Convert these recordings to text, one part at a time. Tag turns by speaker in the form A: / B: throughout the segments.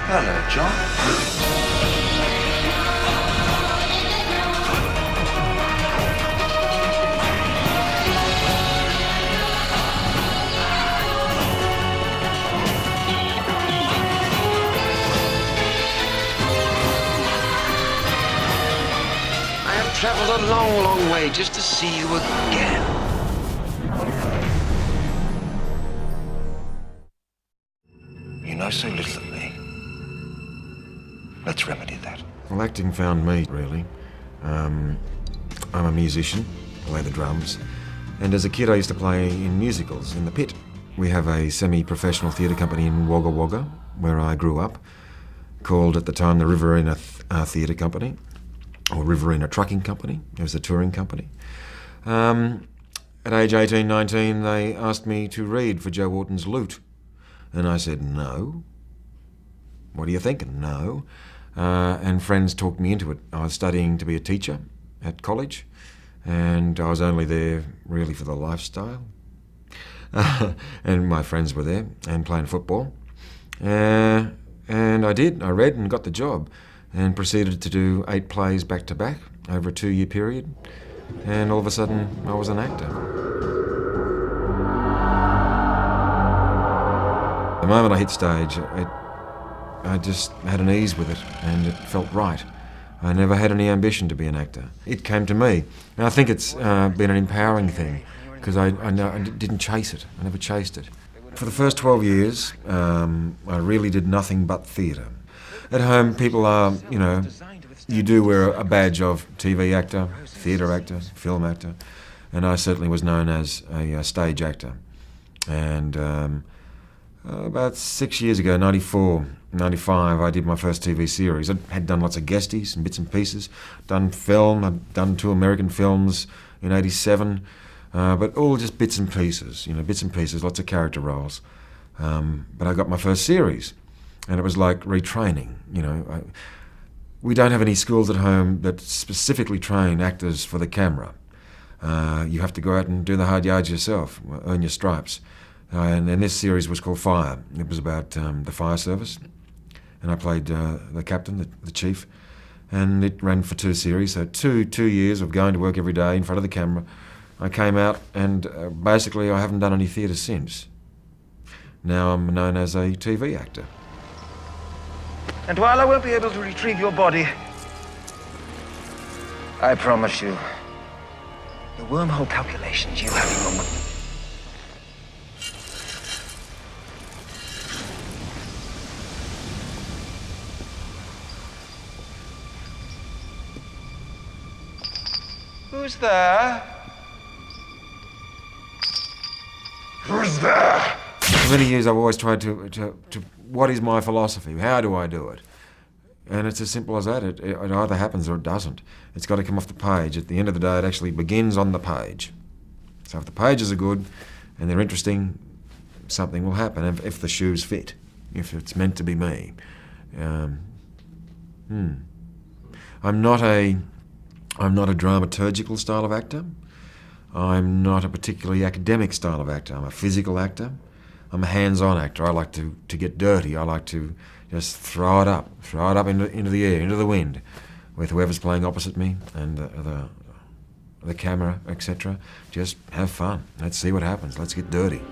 A: Hello, John. I have travelled a long, long way just to see you again. You know so little of me. Let's remedy that.
B: Well, acting found me, really. I'm a musician, play the drums, and as a kid I used to play in musicals in the pit. We have a semi-professional theatre company in Wagga Wagga, where I grew up, called at the time the Riverina Theatre Company, or Riverina Trucking Company. It was a touring company. At age 18, 19, they asked me to read for Joe Wharton's Loot, and I said no. What are you thinking? No. And friends talked me into it. I was studying to be a teacher at college, and I was only there really for the lifestyle. And my friends were there and playing football. And I did. I read and got the job and proceeded to do 8 plays back to back over a 2-year period. And all of a sudden, I was an actor. The moment I hit stage, I just had an ease with it, and it felt right. I never had any ambition to be an actor. It came to me. And I think it's been an empowering thing, because I didn't chase it. I never chased it. For the first 12 years, I really did nothing but theatre. At home, people are, you do wear a badge of TV actor, theatre actor, film actor, and I certainly was known as a stage actor. And about 6 years ago, 94, 95, I did my first TV series. I had done lots of guesties and bits and pieces, done film, I'd done 2 American films in 87, but all just bits and pieces, lots of character roles. But I got my first series, and it was like retraining, we don't have any schools at home that specifically train actors for the camera. You have to go out and do the hard yards yourself, earn your stripes. And then this series was called Fire. It was about the fire service, and I played the captain, the chief, and it ran for 2 series, so two years of going to work every day in front of the camera. I came out, and basically I haven't done any theatre since. Now I'm known as a TV actor.
A: And while I won't be able to retrieve your body, I promise you, the wormhole calculations you have in your mind. Who's there? Who's there?
B: For many years I've always tried to what is my philosophy? How do I do it? And it's as simple as that. It either happens or it doesn't. It's got to come off the page. At the end of the day, it actually begins on the page. So if the pages are good and they're interesting, something will happen if the shoes fit, if it's meant to be me. I'm not a dramaturgical style of actor. I'm not a particularly academic style of actor. I'm a physical actor. I'm a hands-on actor. I like to get dirty. I like to just throw it up into the air, into the wind, with whoever's playing opposite me and the camera, etc. Just have fun. Let's see what happens. Let's get dirty.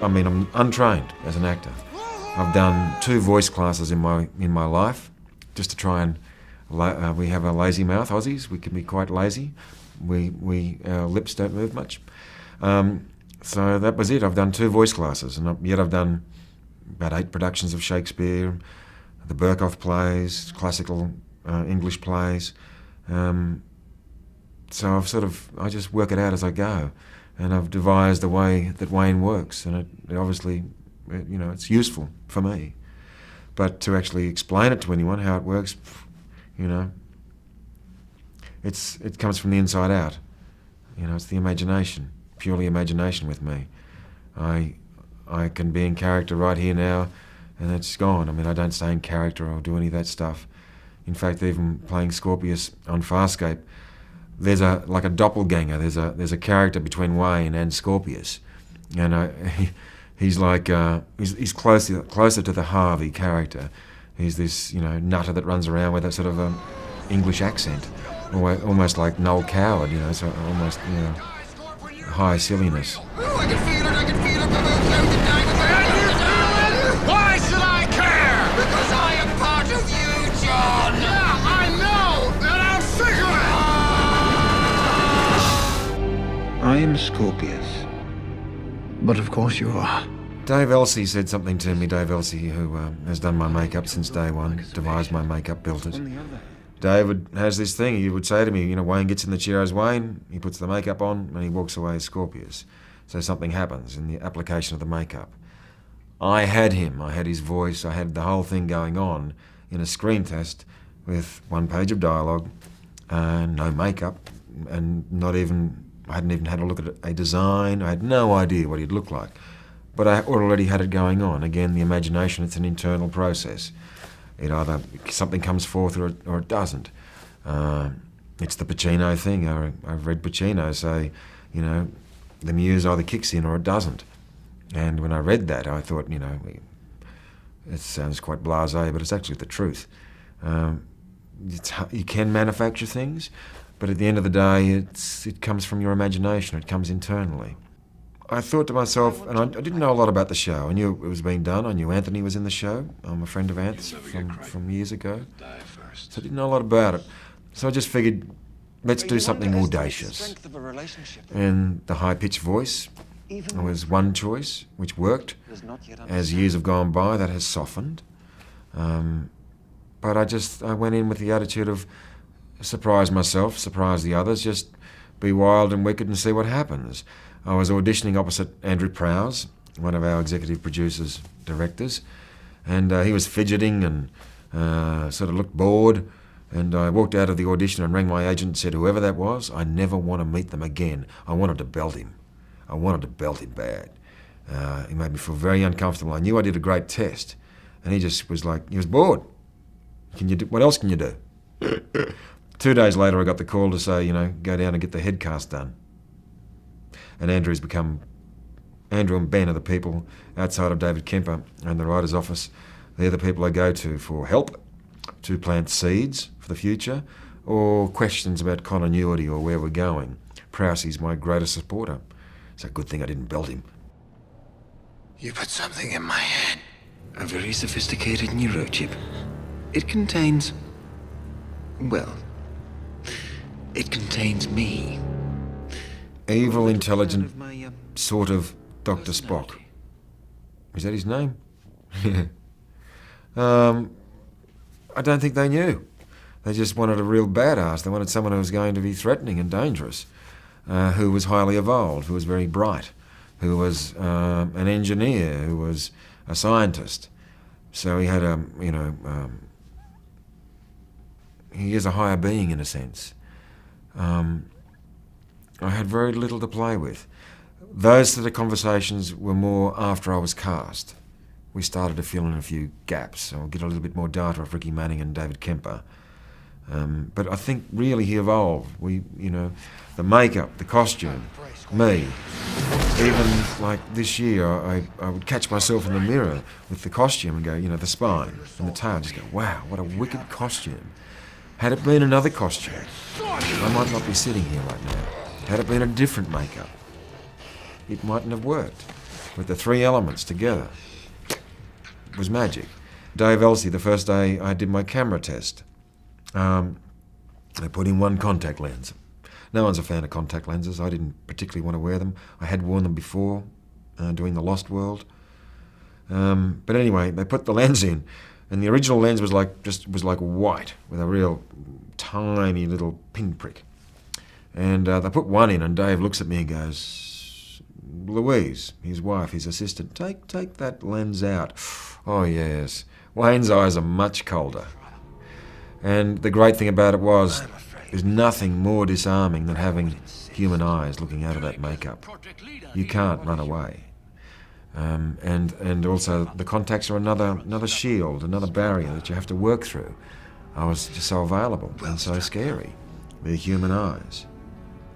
B: I mean, I'm untrained as an actor. I've done 2 voice classes in my life, just to try and we have a lazy mouth, Aussies. We can be quite lazy. Our lips don't move much. So that was it. I've done 2 voice classes, and yet I've done about 8 productions of Shakespeare, the Berkoff plays, classical English plays. So I just work it out as I go, and I've devised a way that Wayne works, and it obviously, it's useful for me. But to actually explain it to anyone how it works, it comes from the inside out. It's the imagination, purely imagination with me. I can be in character right here now, and it's gone. I mean, I don't stay in character or do any of that stuff. In fact, even playing Scorpius on Farscape, there's like a doppelganger. There's a character between Wayne and Scorpius, and He's like, he's closer to the Harvey character. He's this, nutter that runs around with a sort of English accent, almost like Noel Coward, so almost, high silliness.
C: I can feel it, I can feel it. Why should I care? Because I am part of you, John. Yeah, I know, and I'll figure it.
A: I am Scorpius. But of course you are.
B: Dave Elsey said something to me, Dave Elsey, who has done my makeup since day one, devised my makeup, built it. David has this thing, he would say to me, Wayne gets in the chair as Wayne, he puts the makeup on, and he walks away as Scorpius. So something happens in the application of the makeup. I had him, I had his voice, I had the whole thing going on in a screen test with 1 page of dialogue, no makeup, and I hadn't even had a look at a design, I had no idea what he'd look like. But I already had it going on. Again, the imagination, it's an internal process. It either something comes forth or it doesn't. It's the Pacino thing. I've read Pacino say, the muse either kicks in or it doesn't. And when I read that, I thought, it sounds quite blasé, but it's actually the truth. You can manufacture things, but at the end of the day, it comes from your imagination. It comes internally. I thought to myself, and I didn't know a lot about the show. I knew it was being done. I knew Anthony was in the show. I'm a friend of Anth's from years ago. So I didn't know a lot about it. So I just figured, let's do something audacious. And the high-pitched voice was one choice, which worked. As years have gone by, that has softened. But I went in with the attitude of surprise myself, surprise the others, just be wild and wicked and see what happens. I was auditioning opposite Andrew Prowse, one of our executive producers, directors, and he was fidgeting and sort of looked bored, and I walked out of the audition and rang my agent and said, whoever that was, I never want to meet them again. I wanted to belt him. I wanted to belt him bad. He made me feel very uncomfortable. I knew I did a great test, and he just was like, he was bored. What else can you do? 2 days later, I got the call to say, go down and get the head cast done. And Andrew and Ben are the people outside of David Kemper and the writer's office. They're the people I go to for help, to plant seeds for the future, or questions about continuity or where we're going. Prowsey's my greatest supporter. It's a good thing I didn't belt him.
A: You put something in my head. A very sophisticated neurochip. It contains... it contains me.
B: Evil, intelligent, sort of Dr. Spock. Is that his name? I don't think they knew. They just wanted a real badass. They wanted someone who was going to be threatening and dangerous, who was highly evolved, who was very bright, who was an engineer, who was a scientist. So he had he is a higher being in a sense. I had very little to play with. Those sort of conversations were more after I was cast. We started to fill in a few gaps. I'll get a little bit more data of Ricky Manning and David Kemper. But I think really he evolved. The makeup, the costume, me. Even like this year, I would catch myself in the mirror with the costume and go, the spine and the tail, just go, wow, what a wicked costume. Had it been another costume, I might not be sitting here right now. Had it been a different makeup, it mightn't have worked. With the 3 elements together, it was magic. Dave Elsey, the first day I did my camera test, I put in 1 contact lens. No one's a fan of contact lenses. I didn't particularly want to wear them. I had worn them before, doing The Lost World. But anyway, they put the lens in, and the original lens was like white with a real tiny little pinprick. And they put 1 in, and Dave looks at me and goes, Louise, his wife, his assistant, take that lens out. Oh yes, Wayne's eyes are much colder. And the great thing about it was, there's nothing more disarming than having human eyes looking out of that makeup. You can't run away. And also the contacts are another shield, another barrier that you have to work through. I was just so available and so scary. The human eyes.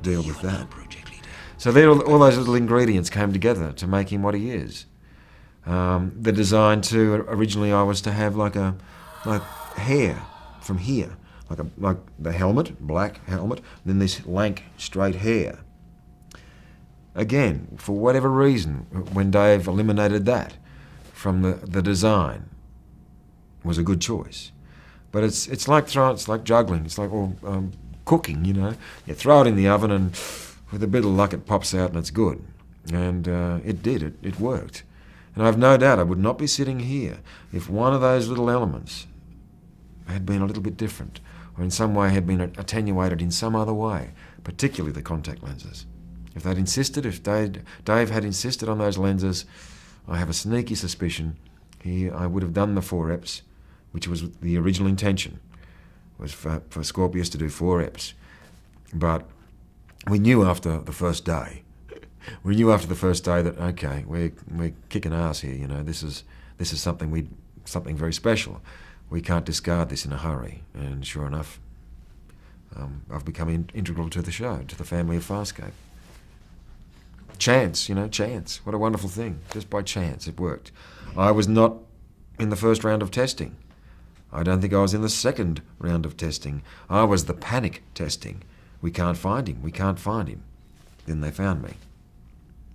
B: Deal with that. So there, all those little ingredients came together to make him what he is. The design too, originally I was to have like hair from here, like the helmet, black helmet, and then this lank, straight hair. Again, for whatever reason, when Dave eliminated that from the design, was a good choice. But it's like juggling. It's like cooking, you know. You throw it in the oven and with a bit of luck it pops out and it's good. And it did. It worked. And I've no doubt I would not be sitting here if one of those little elements had been a little bit different, or in some way had been attenuated in some other way, particularly the contact lenses. If Dave had insisted on those lenses, I have a sneaky suspicion I would have done the 4 eps, which was the original intention, was for Scorpius to do 4 eps. But we knew after the first day that, okay, we're kicking ass here, you know, this is something very special. We can't discard this in a hurry. And sure enough, I've become integral to the show, to the family of Farscape. Chance, you know, chance. What a wonderful thing. Just by chance, it worked. I was not in the first round of testing. I don't think I was in the second round of testing. I was the panic testing. We can't find him. We can't find him. Then they found me.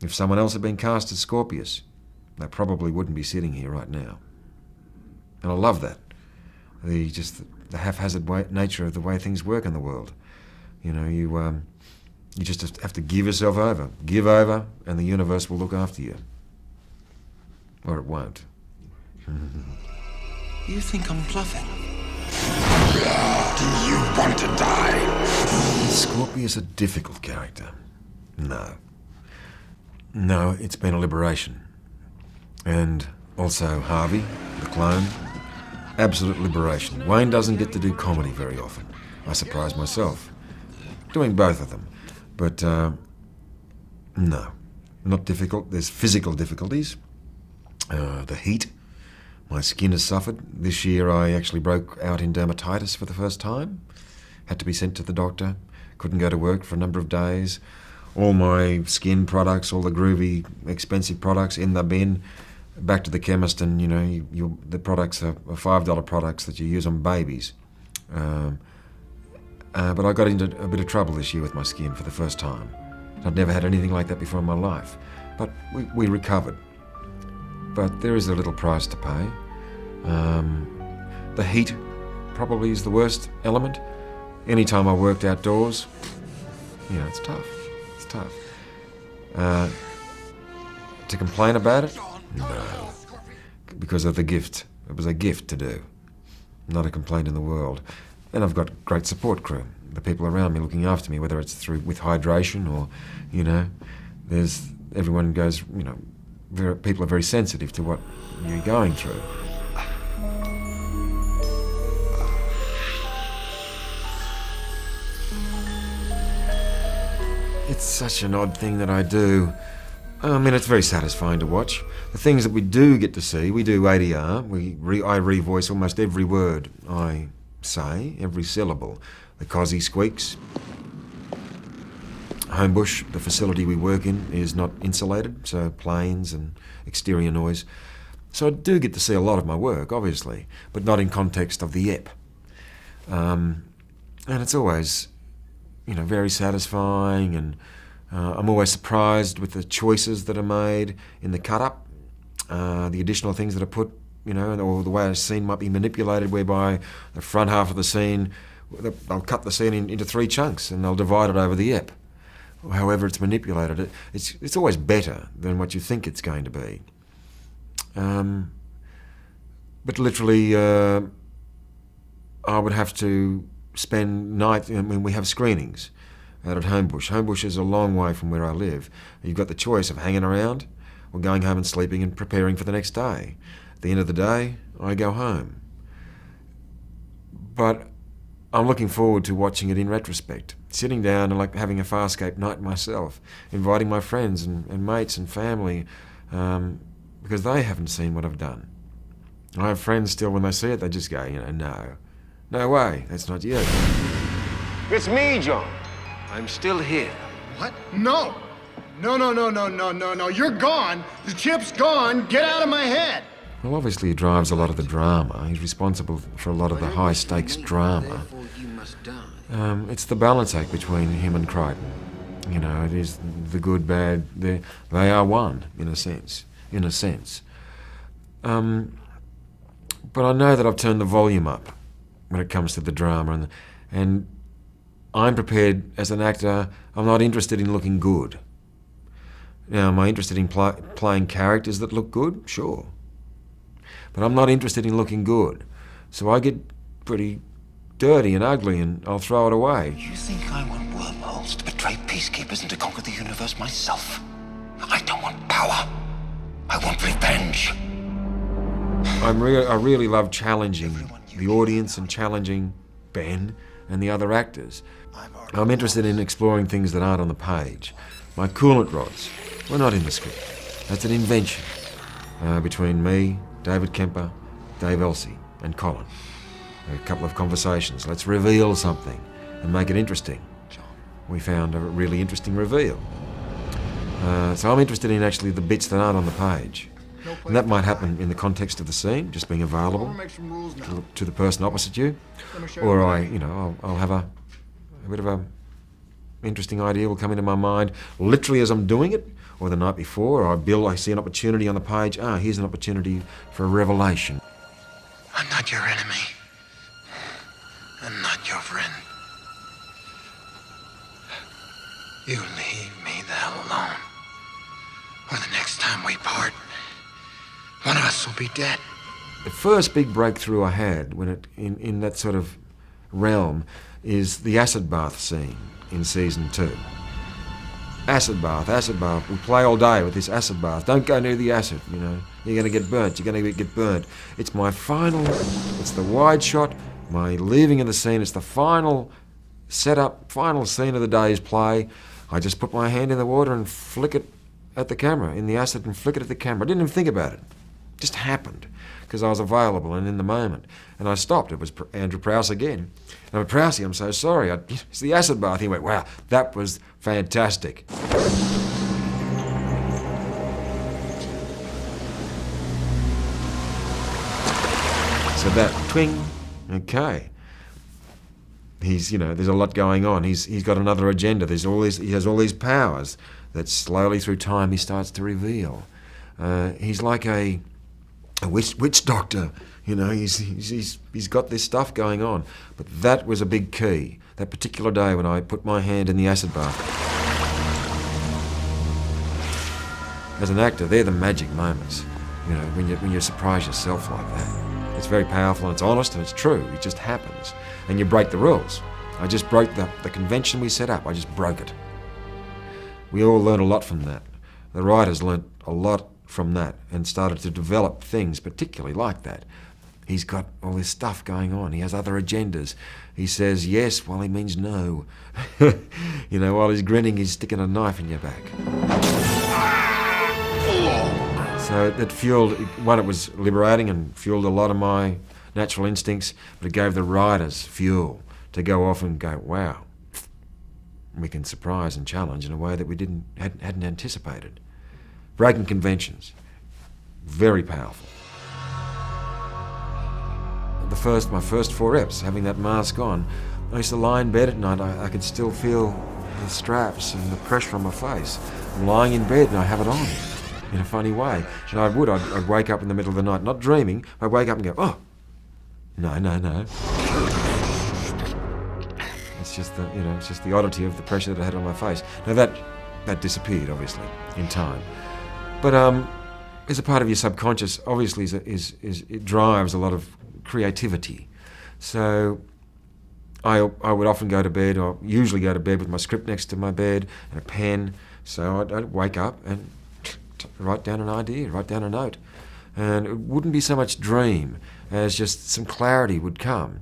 B: If someone else had been cast as Scorpius, they probably wouldn't be sitting here right now. And I love that. The haphazard nature of the way things work in the world. You know, you just have to give yourself over. Give over, and the universe will look after you. Or it won't.
A: You think I'm bluffing?
C: Do you want to die?
B: Is Scorpius a difficult character? No. No, it's been a liberation. And also Harvey, the clone. Absolute liberation. Wayne doesn't get to do comedy very often. I surprise myself. Doing both of them. But, no. Not difficult. There's physical difficulties. The heat. My skin has suffered. This year I actually broke out in dermatitis for the first time. Had to be sent to the doctor. Couldn't go to work for a number of days. All my skin products, all the groovy, expensive products in the bin. Back to the chemist, and you know, the products are $5 products that you use on babies. But I got into a bit of trouble this year with my skin for the first time. I'd never had anything like that before in my life. But we recovered. But there is a little price to pay. The heat probably is the worst element. Anytime I worked outdoors, you know, it's tough. It's tough. To complain about it? No. Because of the gift. It was a gift to do. Not a complaint in the world. And I've got great support crew. The people around me looking after me, whether it's with hydration or, you know, everyone goes, you know, people are very sensitive to what you're going through. It's such an odd thing that I do. I mean, it's very satisfying to watch. The things that we do get to see, we do ADR. I revoice almost every word I say, every syllable. The Cosy squeaks. Homebush, the facility we work in, is not insulated, so planes and exterior noise. So I do get to see a lot of my work, obviously, but not in context of the EP. And it's always, you know, very satisfying, and I'm always surprised with the choices that are made in the cut-up, the additional things that are put, you know, or the way a scene might be manipulated, whereby the front half of the scene, they'll cut the scene into 3 chunks and they'll divide it over the EP. However it's manipulated, it's always better than what you think it's going to be. But literally, I would have to spend nights. I mean, we have screenings out at Homebush. Homebush is a long way from where I live. You've got the choice of hanging around or going home and sleeping and preparing for the next day. At the end of the day, I go home. But I'm looking forward to watching it in retrospect. Sitting down and like having a Farscape night myself, inviting my friends and mates and family, because they haven't seen what I've done. I have friends still, when they see it, they just go, you know, no way, that's not you.
A: It's me, John. I'm still here.
C: What? No! No. You're gone. The chip's gone. Get out of my head.
B: Well, obviously he drives a lot of the drama. He's responsible for a lot of the high-stakes drama. It's the balance act between him and Crichton. You know, it is the good, bad. They are one, in a sense. But I know that I've turned the volume up when it comes to the drama, and I'm prepared as an actor. I'm not interested in looking good. Now, am I interested in playing characters that look good? Sure. But I'm not interested in looking good. So I get pretty dirty and ugly, and I'll throw it away.
A: You think I want wormholes to betray peacekeepers and to conquer the universe myself? I don't want power. I want revenge.
B: I really love challenging the audience and challenging Ben and the other actors. I'm interested in exploring things that aren't on the page. My coolant rods were not in the script. That's an invention between me, David Kemper, Dave Elsey, and Colin. A couple of conversations. Let's reveal something and make it interesting. We found a really interesting reveal. So I'm interested in actually the bits that aren't on the page. And that might happen in the context of the scene, just being available to the person opposite you. Or I'll have a bit of a interesting idea will come into my mind literally as I'm doing it, or the night before, or I see an opportunity on the page. Here's an opportunity for a revelation.
A: I'm not your enemy. I'm not your friend. You leave me the hell alone. Or the next time we part, one of us will be dead.
B: The first big breakthrough I had in that sort of realm is the acid bath scene in season 2. Acid bath. We play all day with this acid bath. Don't go near the acid, you know. You're going to get burnt. It's my it's the wide shot, my leaving of the scene. It's the final setup, final scene of the day's play. I just put my hand in the water and flick it at the camera, in the acid, and flick it at the camera. I didn't even think about it. It just happened because I was available and in the moment. And I stopped. It was Andrew Prowse again. And I went, Prowsey, I'm so sorry. It's the acid bath. He went, wow, that was fantastic. So that twing, okay. There's a lot going on. He's got another agenda. He has all these powers that slowly through time he starts to reveal. He's like a witch doctor. He's got this stuff going on. But that was a big key. That particular day when I put my hand in the acid bath. As an actor, they're the magic moments. When you surprise yourself like that. It's very powerful and it's honest and it's true. It just happens. And you break the rules. I just broke the convention we set up. I just broke it. We all learned a lot from that. The writers learnt a lot from that and started to develop things particularly like that. He's got all this stuff going on. He has other agendas. He says yes while he means no. While he's grinning, he's sticking a knife in your back. So that fueled, it was liberating and fueled a lot of my natural instincts, but it gave the writers fuel to go off and go, wow, we can surprise and challenge in a way that we hadn't anticipated. Breaking conventions, very powerful. My first 4 reps, having that mask on, I used to lie in bed at night. I could still feel the straps and the pressure on my face. I'm lying in bed and I have it on in a funny way. And I'd wake up in the middle of the night, not dreaming. I'd wake up and go, oh, no. It's just the oddity of the pressure that I had on my face. Now that disappeared, obviously, in time. But as a part of your subconscious, obviously, it drives a lot of creativity. So I would often go to bed, or usually go to bed with my script next to my bed and a pen. So I'd wake up and write down an idea, write down a note. And it wouldn't be so much dream as just some clarity would come.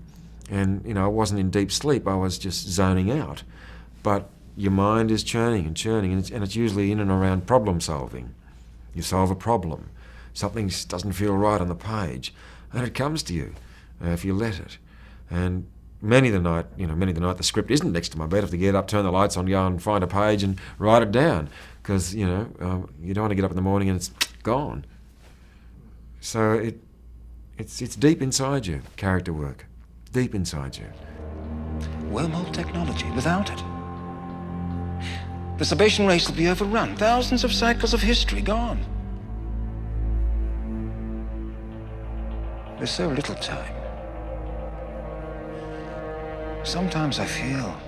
B: And, I wasn't in deep sleep, I was just zoning out. But your mind is churning, and it's usually in and around problem solving. You solve a problem. Something doesn't feel right on the page, and it comes to you if you let it. And many of the night the script isn't next to my bed. I have to get up, turn the lights on, go and find a page and write it down, because you don't want to get up in the morning and it's gone. So it's deep inside you, character work, deep inside you.
D: Wormhole technology, without it, the Sabatian race will be overrun. Thousands of cycles of history gone. There's so little time. Sometimes I feel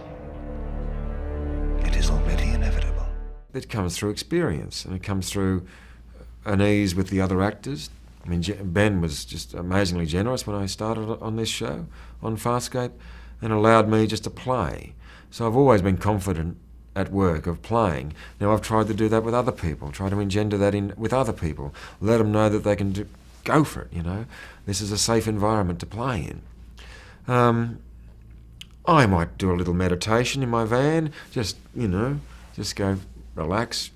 D: it is already inevitable.
B: It comes through experience, and it comes through an ease with the other actors. I mean, Ben was just amazingly generous when I started on this show, on Farscape, and allowed me just to play. So I've always been confident at work of playing. Now I've tried to do that with other people, try to engender that in with other people, let them know that they can go for it, This is a safe environment to play in. I might do a little meditation in my van, just go relax,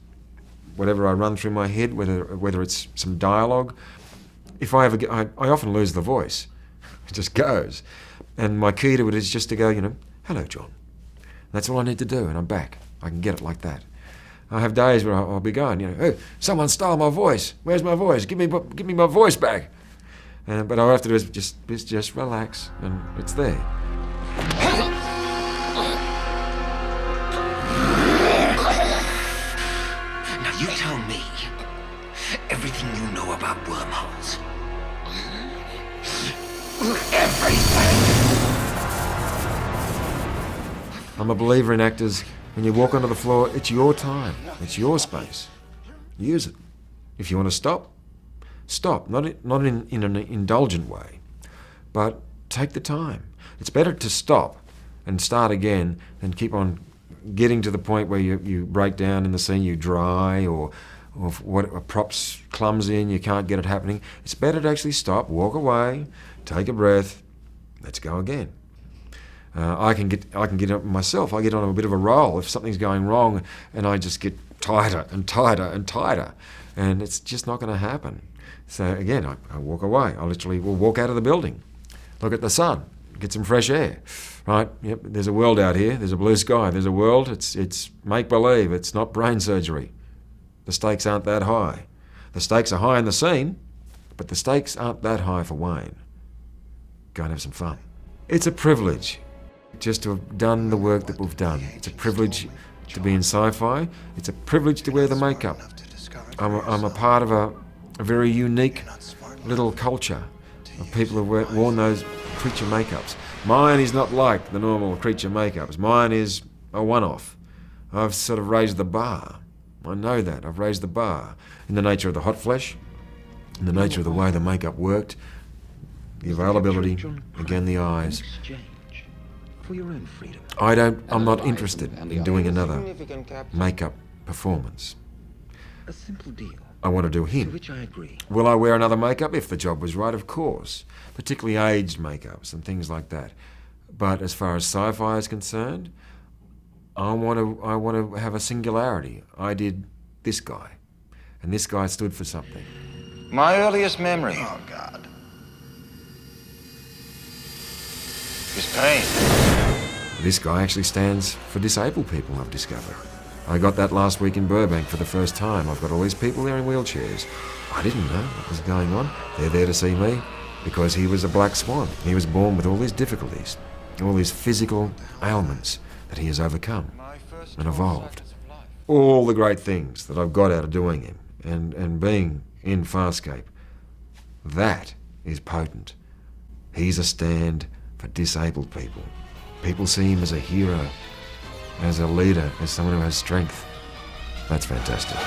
B: whatever I run through my head, whether it's some dialogue. If I ever I often lose the voice. It just goes. And my key to it is just to go, hello, John. That's all I need to do, and I'm back. I can get it like that. I have days where I'll be going, hey, someone stole my voice. Where's my voice? Give me my voice back. But all I have to do is just relax, and it's there.
D: Now you tell me everything you know about wormholes. Everything.
B: I'm a believer in actors. When you walk onto the floor, it's your time. It's your space. Use it. If you want to stop, stop. Not in an indulgent way, but take the time. It's better to stop and start again than keep on getting to the point where you break down in the scene, you dry, or what a prop's clumsy and you can't get it happening. It's better to actually stop, walk away, take a breath, let's go again. I can get up myself. I get on a bit of a roll if something's going wrong, and I just get tighter and tighter and tighter, and it's just not going to happen. So again, I walk away. I literally will walk out of the building, look at the sun, get some fresh air. Right? Yep. There's a world out here. There's a blue sky. There's a world. It's make believe. It's not brain surgery. The stakes aren't that high. The stakes are high in the scene, but the stakes aren't that high for Wayne. Go and have some fun. It's a privilege just to have done the work that we've done. It's a privilege to be in sci-fi. It's a privilege to wear the makeup. I'm a part of a very unique little culture of people who've worn those creature makeups. Mine is not like the normal creature makeups. Mine is a one-off. I've sort of raised the bar. I know that. I've raised the bar in the nature of the hot flesh, in the nature of the way the makeup worked, the availability, again the eyes.
D: For your own freedom.
B: I'm not interested in doing another makeup performance.
D: A simple deal.
B: I want to do
D: To
B: him.
D: which I agree.
B: Will I wear another makeup if the job was right? Of course. Particularly aged makeups and things like that. But as far as sci-fi is concerned, I want to have a singularity. I did this guy, and this guy stood for something.
D: My earliest memory
C: Oh, God.
D: is pain.
B: This guy actually stands for disabled people, I've discovered. I got that last week in Burbank for the first time. I've got all these people there in wheelchairs. I didn't know what was going on. They're there to see me because he was a black swan. He was born with all these difficulties, all these physical ailments that he has overcome and evolved. All the great things that I've got out of doing him and being in Farscape, that is potent. He's a stand for disabled people. People see him as a hero, as a leader, as someone who has strength. That's fantastic.